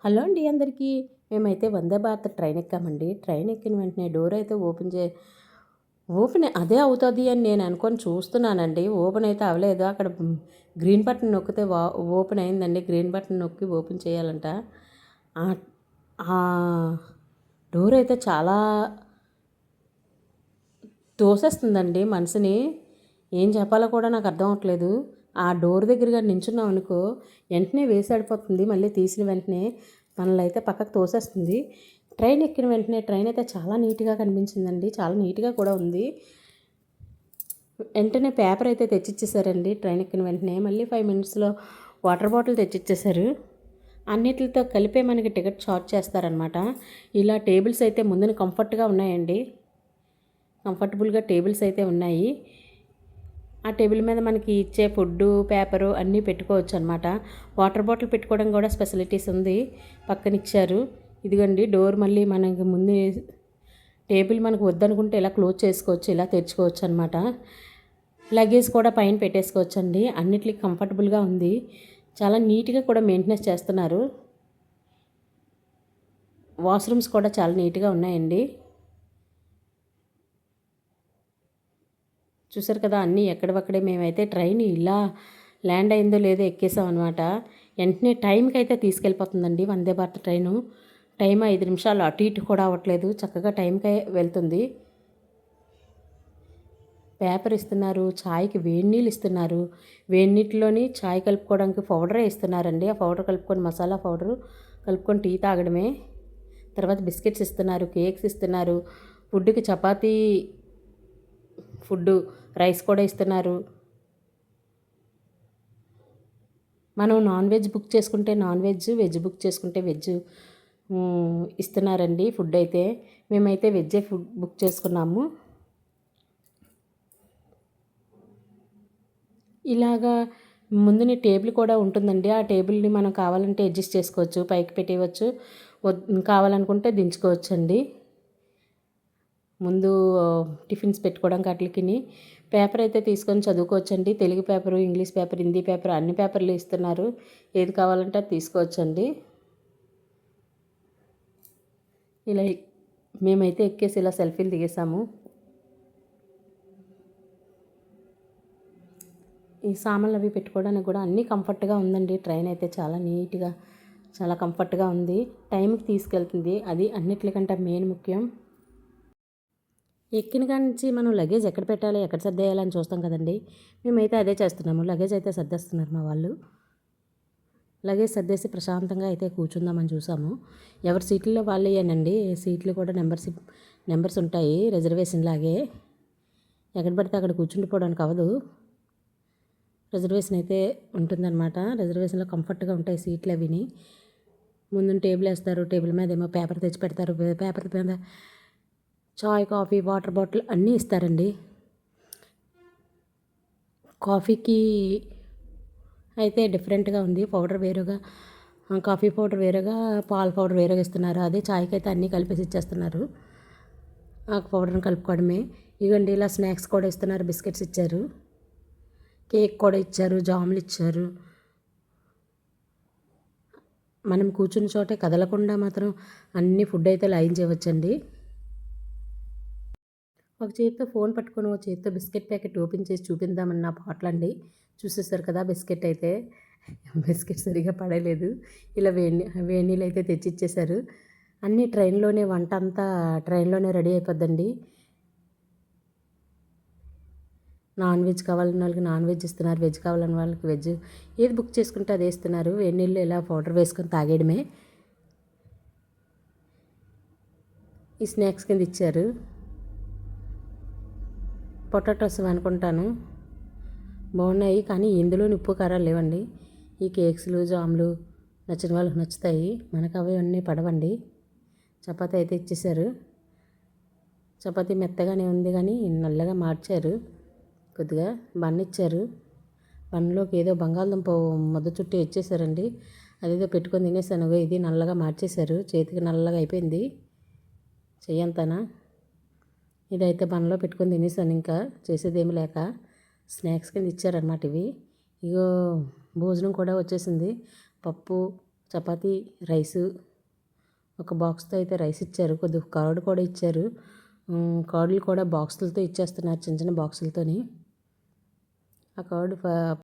Hello అండి అందరికీ. మేమైతే వందే భారత్ ట్రైన్ ఎక్కామండి. ట్రైన్ ఎక్కిన వెంటనే డోర్ అయితే ఓపెన్ అదే అవుతుంది అని నేను అనుకొని చూస్తున్నానండి. ఓపెన్ అయితే అవ్వలేదు. అక్కడ గ్రీన్ బటన్ నొక్కితే ఓపెన్ అయిందండి. గ్రీన్ బటన్ నొక్కి ఓపెన్ చేయాలంట. ఆ డోర్ అయితే చాలా తోసేస్తుందండి మనసుని. ఏం చెప్పాలో కూడా నాకు అర్థం అవ్వట్లేదు. ఆ డోర్ దగ్గరగా నించున్నాం అనుకో, వెంటనే వేసాడిపోతుంది. మళ్ళీ తీసిన వెంటనే మనల్ని అయితే పక్కకు తోసేస్తుంది. ట్రైన్ ఎక్కిన వెంటనే ట్రైన్ అయితే చాలా నీట్గా కనిపించిందండి. చాలా నీట్గా కూడా ఉంది. వెంటనే పేపర్ అయితే తెచ్చిచ్చేసారండి. ట్రైన్ ఎక్కిన వెంటనే మళ్ళీ 5 మినిట్స్లో వాటర్ బాటిల్ తెచ్చిచ్చేసారు. అన్నిటితో కలిపే మనకి టికెట్ చార్జ్ చేస్తారనమాట. ఇలా టేబుల్స్ అయితే ముందున కంఫర్ట్గా ఉన్నాయండి. కంఫర్టబుల్గా టేబుల్స్ అయితే ఉన్నాయి. ఆ టేబుల్ మీద మనకి ఇచ్చే ఫుడ్డు పేపరు అన్నీ పెట్టుకోవచ్చు అనమాట. వాటర్ బాటిల్ పెట్టుకోవడం కూడా ఫెసిలిటీస్ ఉంది. పక్కన ఇచ్చారు. ఇదిగోండి డోర్ మళ్ళీ మనకి ముందు టేబుల్ మనకు వద్దనుకుంటే ఇలా క్లోజ్ చేసుకోవచ్చు, ఇలా తెరుచుకోవచ్చు అనమాట. లగేజ్ కూడా పైన పెట్టేసుకోవచ్చు అండి. అన్నిటికీ కంఫర్టబుల్గా ఉంది. చాలా నీట్గా కూడా మెయింటెనెన్స్ చేస్తున్నారు. వాష్రూమ్స్ కూడా చాలా నీట్గా ఉన్నాయండి. చూసారు కదా, అన్నీ ఎక్కడవక్కడే. మేమైతే ట్రైన్ ఇలా ల్యాండ్ అయిందో లేదో ఎక్కేసాం అనమాట. వెంటనే టైంకి అయితే తీసుకెళ్ళిపోతుందండి వందే భారత్ ట్రైను. టైం 5 నిమిషాలు అటు ఇటు కూడా అవ్వట్లేదు. చక్కగా టైంకే వెళ్తుంది. పేపర్ ఇస్తున్నారు. ఛాయ్కి వేడి నీళ్ళు ఇస్తున్నారు. వేడి నీటిలోని ఛాయ్ కలుపుకోవడానికి పౌడరే ఇస్తున్నారండి. ఆ పౌడర్ కలుపుకొని మసాలా పౌడరు కలుపుకొని టీ తాగడమే. తర్వాత బిస్కెట్స్ ఇస్తున్నారు, కేక్స్ ఇస్తున్నారు. ఫుడ్కి చపాతీ ఫుడ్డు రైస్ కూడా ఇస్తున్నారు. మనం నాన్ వెజ్ బుక్ చేసుకుంటే నాన్ వెజ్, వెజ్ బుక్ చేసుకుంటే వెజ్ ఇస్తున్నారండి. ఫుడ్ అయితే మేమైతే వెజ్జే ఫుడ్ బుక్ చేసుకున్నాము. ఇలాగా ముందుని టేబుల్ కూడా ఉంటుందండి. ఆ టేబుల్ని మనం కావాలంటే అడ్జస్ట్ చేసుకోవచ్చు, పైకి పెట్టేయవచ్చు, కావాలనుకుంటే దించుకోవచ్చు అండి. ముందు టిఫిన్స్ పెట్టుకోవడానికి అట్లకి పేపర్ అయితే తీసుకొని చదువుకోవచ్చండి. Telugu paper, English paper, Hindi paper అన్ని పేపర్లు ఇస్తున్నారు. ఏది కావాలంటే అది తీసుకోవచ్చండి. ఇలా మేమైతే ఎక్కేసి ఇలా సెల్ఫీలు దిగేసాము. ఈ సామాన్లు అవి పెట్టుకోవడానికి కూడా అన్నీ కంఫర్ట్గా ఉందండి. ట్రైన్ అయితే చాలా నీట్గా చాలా కంఫర్ట్గా ఉంది. టైంకి తీసుకెళ్తుంది. అది అన్నిటికంటే మెయిన్ ముఖ్యం. ఎక్కిన కాడి నుంచి మనం లగేజ్ ఎక్కడ పెట్టాలి, ఎక్కడ సర్దేయాలని చూస్తాం కదండి. మేమైతే అదే చేస్తున్నాము. లగేజ్ అయితే సర్దేస్తున్నారు మా వాళ్ళు. లగేజ్ సర్దేసి ప్రశాంతంగా అయితే కూర్చుందామని చూసాము. ఎవరి సీట్లలో వాళ్ళేనండి. సీట్లు కూడా నెంబర్స్ ఉంటాయి రిజర్వేషన్ లాగే. ఎక్కడ పడితే అక్కడ కూర్చుండిపోవడానికి అవ్వదు. రిజర్వేషన్ అయితే ఉంటుందన్నమాట. రిజర్వేషన్లో కంఫర్ట్గా ఉంటాయి సీట్లు అవిని. ముందు టేబుల్ వేస్తారు. టేబుల్ మీద ఏమో పేపర్ తెచ్చి పెడతారు. పేపర్ మీద చాయ్, కాఫీ, వాటర్ బాటిల్ అన్నీ ఇస్తారండి. కాఫీకి అయితే డిఫరెంట్గా ఉంది. పౌడర్ వేరుగా, కాఫీ పౌడర్ వేరుగా, పాల పౌడర్ వేరుగా ఇస్తున్నారు. అదే చాయ్కి అయితే అన్నీ కలిపేసి ఇచ్చేస్తున్నారు. ఆ పౌడర్ని కలుపుకోవడమే. ఇవ్వండి ఇలా స్నాక్స్ కూడా ఇస్తున్నారు. బిస్కెట్స్ ఇచ్చారు, కేక్ కూడా ఇచ్చారు, జాములు ఇచ్చారు. మనం కూర్చున్న చోటే కదలకుండా మాత్రం అన్ని ఫుడ్ అయితే లైన్ చేయవచ్చండి. ఒక చేతితో ఫోన్ పట్టుకొని ఒక చేతితో బిస్కెట్ ప్యాకెట్ ఓపెన్ చేసి చూపిందామన్న పాటలండి. చూసేసారు కదా బిస్కెట్ అయితే. బిస్కెట్ సరిగా పడలేదు. ఇలా వేడి నీళ్ళు అయితే తెచ్చిచ్చేశారు. అన్నీ ట్రైన్లోనే, వంట అంతా ట్రైన్లోనే రెడీ అయిపోద్దండి. నాన్ వెజ్ కావాలన్న వాళ్ళకి నాన్ వెజ్ ఇస్తున్నారు, వెజ్ కావాలన్న వాళ్ళకి వెజ్. ఏది బుక్ చేసుకుంటే అదే ఇస్తున్నారు. వేడి నీళ్ళు ఇలా పౌడర్ వేసుకొని తాగేయడమే. ఈ స్నాక్స్ కింద ఇచ్చారు. పొటాటోస్ అనుకుంటాను, బాగున్నాయి. కానీ ఇందులో ఉప్పు కారాలు లేవండి. ఈ కేక్స్లు, జాములు నచ్చిన వాళ్ళకి నచ్చుతాయి. మనకు అవి అన్నీ పడవండి. చపాతీ అయితే ఇచ్చేసారు. చపాతీ మెత్తగానే ఉంది కానీ నల్లగా మార్చారు. కొద్దిగా బన్ ఇచ్చారు. బన్లోకి ఏదో బంగాళదుంప ముద్ద చుట్టూ ఇచ్చేసారండి. అదేదో పెట్టుకొని తినేసాను. ఇది నల్లగా మార్చేశారు. చేతికి నల్లగా అయిపోయింది చెయ్యంతానా. ఇదైతే బన్లో పెట్టుకొని తినేసాను. ఇంకా చేసేదేమి లేక స్నాక్స్ కింద ఇచ్చారనమాట ఇవి. ఇగో భోజనం కూడా వచ్చేసింది. పప్పు, చపాతీ రైసు ఒక బాక్స్తో అయితే రైస్ ఇచ్చారు, కొద్దిగా కర్డ్ కూడా ఇచ్చారు. కర్డ్లు కూడా బాక్సులతో ఇచ్చేస్తున్నారు, చిన్న చిన్న బాక్సులతోని. ఆ కర్డ్